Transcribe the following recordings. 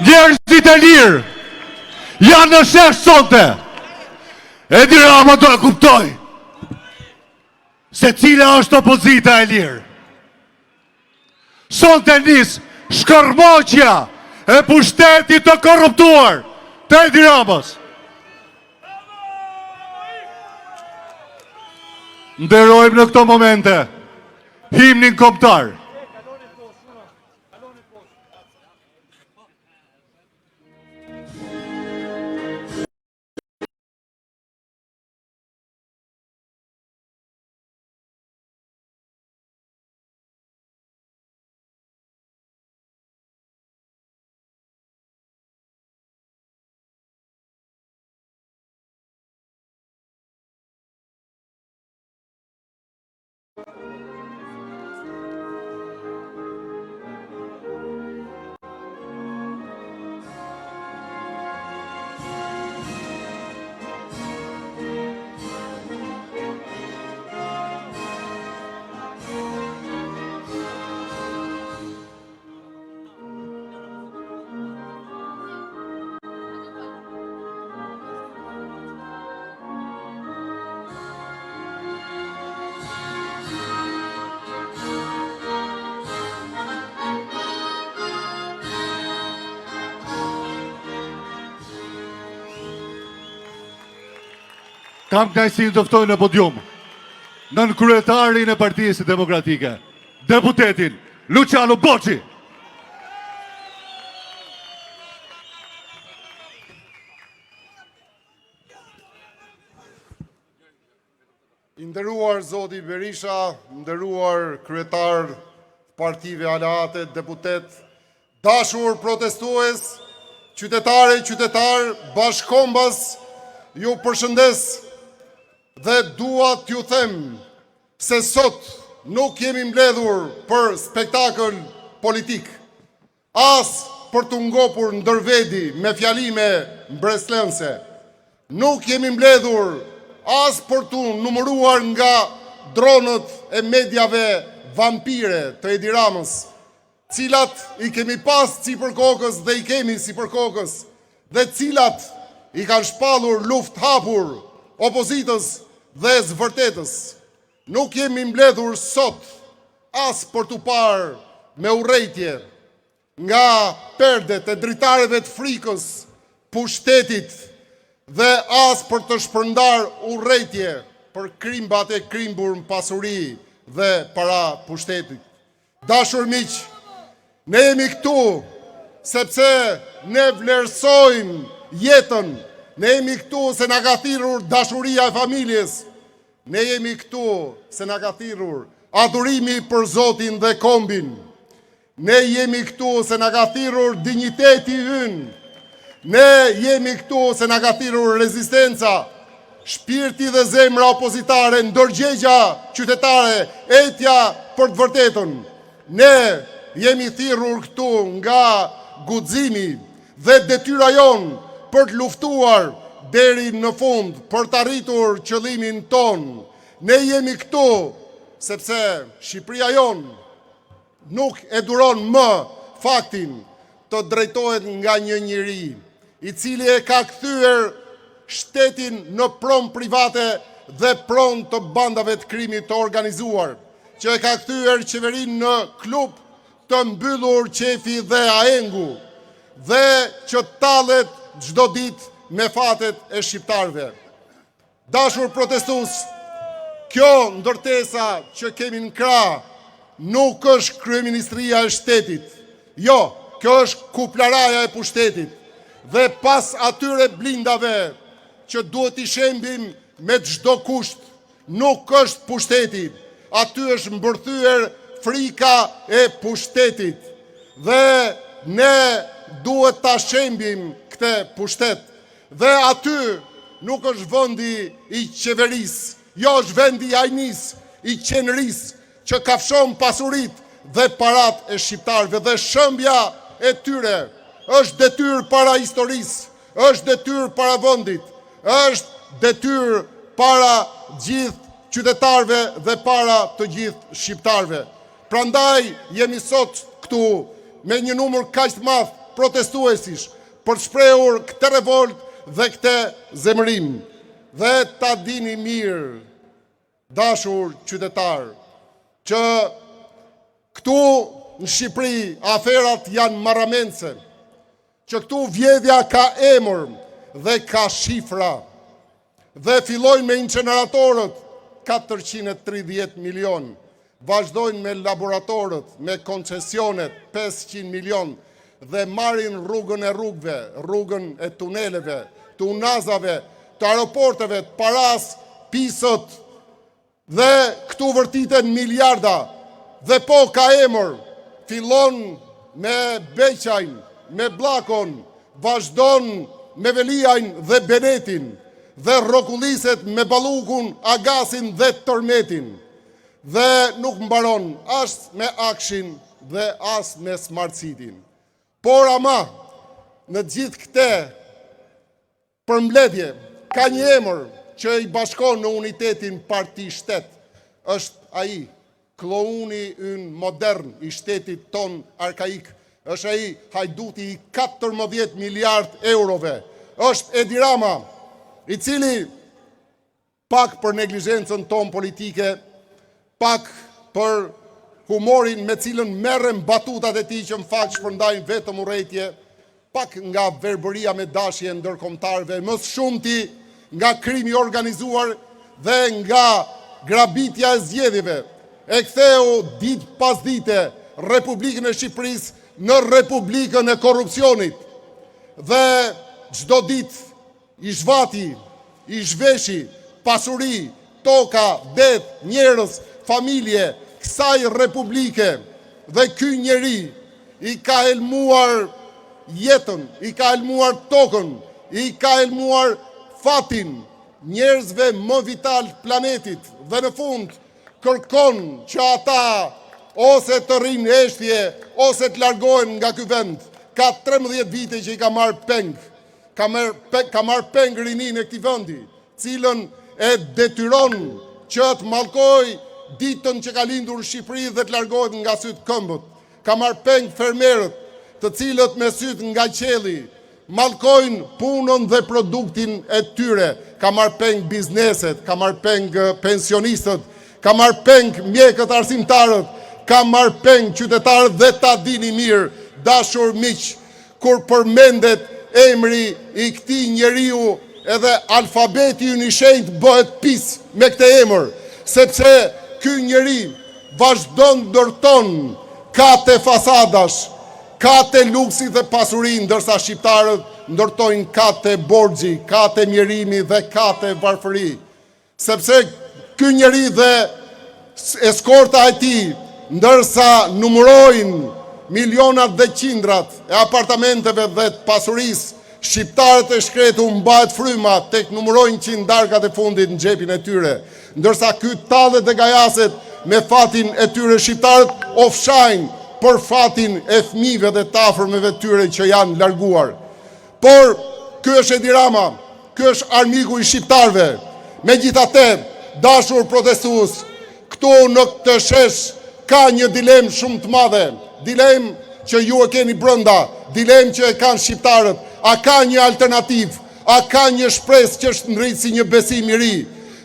njerëzit e lirë janë në shesh sonte. Edi Rama do e kuptoj se cila është opozita e lirë. Sonte nis shkërmoqja e pushtetit të korruptuar të Edi Ramës. Nderojmë në këto momente himnin kombëtar. Kam kënaqësinë të ftoj në podium nën kryetarin e Partisë Demokratike, deputetin Luciano Boçi. Nderuar zoti Berisha, nderuar kryetar partive aleate, deputet, dashur protestues, qytetare, qytetar, bashkombas, ju përshëndes dhe dua t'ju them se sot nuk jemi mbledhur për spektakël politik, as për të ngopur ndërvedi me fjalime mbreslënse. Nuk jemi mbledhur as për të numëruar nga dronët e mediave vampire të Edi Ramës, cilat i kemi pas sipër kokës dhe i kemi sipër kokës, dhe cilat i kanë shpallur luft hapur opozitës dhe zvërtetës. Nuk jemi mbledhur sot as për të parë me urrejtje nga perdet e dritarëve të frikës pushtetit dhe as për të shpërndar urrejtje për krimbat e krimbur në pasuri dhe para pushtetit. Dashur miq, ne jemi këtu sepse ne vlerësojmë jetën, ne jemi këtu se na ka thirrur dashuria e familjes, ne jemi këtu se na ka thirrur adhurimi për Zotin dhe kombin, ne jemi këtu se na ka thirrur dinjiteti ynë, ne jemi këtu se na ka thirrur rezistenca, shpirti dhe zemra opozitare, ndërgjegja qytetare, etja për të vërtetën. Ne jemi thirrur këtu nga guximi dhe detyra jonë për të luftuar deri në fund për të arritur qëllimin ton. Ne jemi këtu sepse Shqipëria jonë nuk e duron më faktin të drejtohet nga një njeri i cili e ka kthyer shtetin në pron private dhe pron të bandave të krimit të organizuar, që e ka kthyer qeverinë në klub të mbyllur qefi dhe aengu, dhe që tallet çdo ditë me fatet e shqiptarëve. Dashur protestues, kjo ndërtesa që kemi në krah nuk është kryeministria e shtetit. Jo, kjo është kuplaraja e pushtetit. Dhe pas atyre blindave që duhet i shembim me çdo kusht, nuk është pushteti. Aty është mbërthyer frika e pushtetit. Dhe ne duhet ta shembim këtë pushtet. Dhe aty nuk është vendi i qeverisë, jo është vendi i ajnis, i qenerisë, që kafshon pasurit dhe parat e shqiptarëve, dhe shëmbja e tyre është detyrë para historisë, është detyrë para vendit, është detyrë para gjithë qytetarëve dhe para të gjithë shqiptarëve. Prandaj jemi sot këtu me një numër kaq të madh protestuesish për shprehur këtë revolt dhe këtë zemërim. Dhe ta dini mirë, dashur qytetar, që këtu në Shqipëri aferat janë marramense, që këtu vjedhja ka emër dhe ka shifra, dhe fillojnë me inceneratorët 430 milion, vazhdojnë me laboratorët, me koncesionet 500 milion, dhe marrin rrugën e rrugëve, rrugën e tuneleve, të unazave, të aeroporteve, të paras, pisët, dhe këtu vërtiten miliarda, dhe po ka emër, fillon me Beqajn, me Bllakon, vazhdon me Veliajn dhe Benetin, dhe rrokulliset me Ballukun, Agasin dhe Tërmetin. Dhe nuk mbaron as me Akshin dhe as me Smart Cityn. Por ama, në gjithë këte përmbledhje, ka një emër që i bashkon në unitetin parti-shtet, është ai, klouni ynë modern i shtetit ton arkaik, është ai hajduti i 14 miliard eurove, është Edi Rama, i cili pak për neglizhencën ton politike, pak për humorin me cilën merren batutat e tij që në fakt shpërndajnë vetëm urrëtie, pak nga verbëria me dashje ndërkombëtarëve, më shumti nga krimi organizuar dhe nga grabitja e zgjedhjeve, e ktheu ditë pas dite Republikën e Shqipërisë në Republikën e korrupsionit. Dhe çdo ditë i zhvati, i zhveshi, pasuri, toka, det, njerëz, familje, kësaj republike, dhe ky njeri i ka helmuar jetën, i ka helmuar tokën, i ka helmuar fatin njerëzve më vital planetit, dhe në fund kërkon që ata ose të rrinë eshtje, ose të largohen nga ky vend. Ka 13 vite që i ka marrë peng, ka marrë peng rinin e këtij vendi, cilën e detyron që të mallkoj ditën që ka lindur në Shqipëri dhe të largohet nga sytë këmbët. Ka marrë peng fermerët, të cilët me sytë nga qelli mallkojnë punën dhe produktin e tyre. Ka marrë peng bizneset, ka marrë peng pensionistët, ka marrë peng mjekët arsimtarët, ka marrë peng qytetarët, dhe ta dini mirë, dashur miq, kur përmendet emri i këtij njeriu, edhe alfabeti ynë i shenjtë bëhet pis me këtë emër, sepse ky njeri vazhdon ndërton kate fasadash, kate luksi dhe pasuri, ndërsa shqiptarët ndërtojnë kate borxhi, kate mjerimi dhe kate varfëri. Sepse ky njeri dhe eskorta e tij, ndërsa numërojnë milionat dhe qindrat e apartamenteve dhe të pasurisë, shqiptarët e shkretu mbahet fryma tek numërojnë 100 darkat e fundit në xhepin e tyre, ndërsa ky tallet dhe gajaset me fatin e tyre, shqiptarët ofshajnë për fatin e fëmijëve dhe të afërmeve tyre që janë larguar. Por ky është Edi Rama, ky është armiku i shqiptarëve. Megjithatë, dashur protestues, këtu në këtë shesh ka një dilemë shumë të madhe, dilemë që ju e keni brenda, dilemë që e kanë shqiptarët. A ka një alternativë, a ka një shpresë që është ngritur si një besim i ri?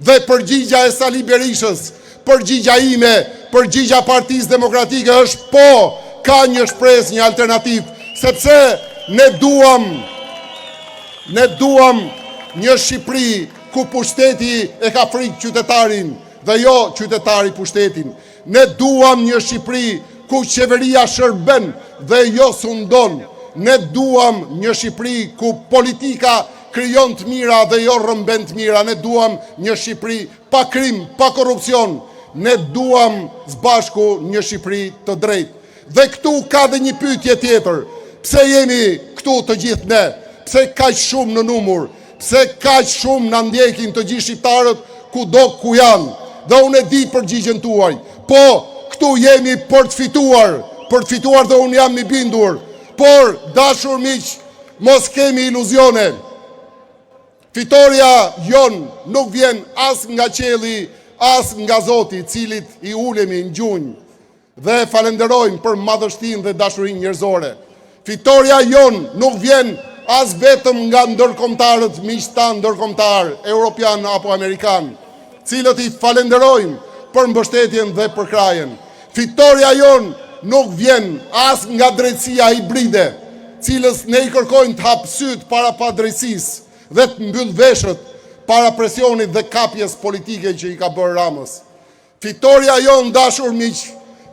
Dhe përgjigja e Sali Berishës, përgjigja ime, përgjigja Partisë Demokratike është po, ka një shpresë, një alternativë, sepse ne duam një Shqipëri ku pushteti e ka frikë qytetarin dhe jo qytetari pushtetin. Ne duam një Shqipëri ku qeveria shërben dhe jo sundon. Ne duam një Shqipëri ku politika krijon të mira dhe jo rrëmben të mira. Ne duam një Shqipëri pa krim, pa korrupsion. Ne duam së bashku një Shqipëri të drejtë. Dhe këtu ka dhe një pyetje tjetër. Pse jemi këtu të gjithë ne? Pse kaq shumë në numër? Pse kaq shumë na ndjekin të gjithë shqiptarët kudo ku janë? Dhe unë e di përgjigjen tuaj. Po, këtu jemi për të fituar dhe unë jam i bindur. Por, dashur miq, mos kemi iluzione. Fitoria jon nuk vjen as nga qielli, as nga Zoti, i cilit i ulemi në gjunjë dhe falenderojmë për madhështinë dhe dashurinë njerëzore. Fitoria jon nuk vjen as vetëm nga ndërkombëtarët miqtan ndërkombëtar, europian apo amerikan, cilët i falenderojmë për mbështetjen dhe për krajen. Fitoria jon nuk vjen as nga drejtësia hibride, cilës ne i kërkojmë të hapë syt para padrejtësisë dhe të mbyll veshët para presionit dhe kapjes politike që i ka bërë Ramës. Fitoria jon, dashur miq,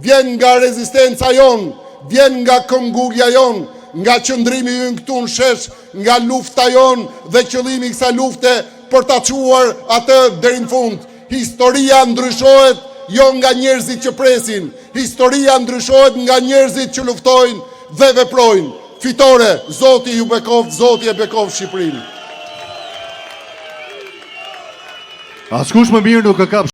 vjen nga rezistenca jon, vjen nga këmbgulja jon, nga qëndrimi ynë këtu në shesh, nga lufta jon dhe qëllimi i kësaj lufte për ta çuar atë deri në fund. Historia ndryshohet jo nga njerëzit që presin, historia ndryshohet nga njerëzit që luftojnë dhe veprojnë. Fitore, Zoti ju bekoft, Zoti e bekoft Shqipërinë. Askush më mirë nuk e kap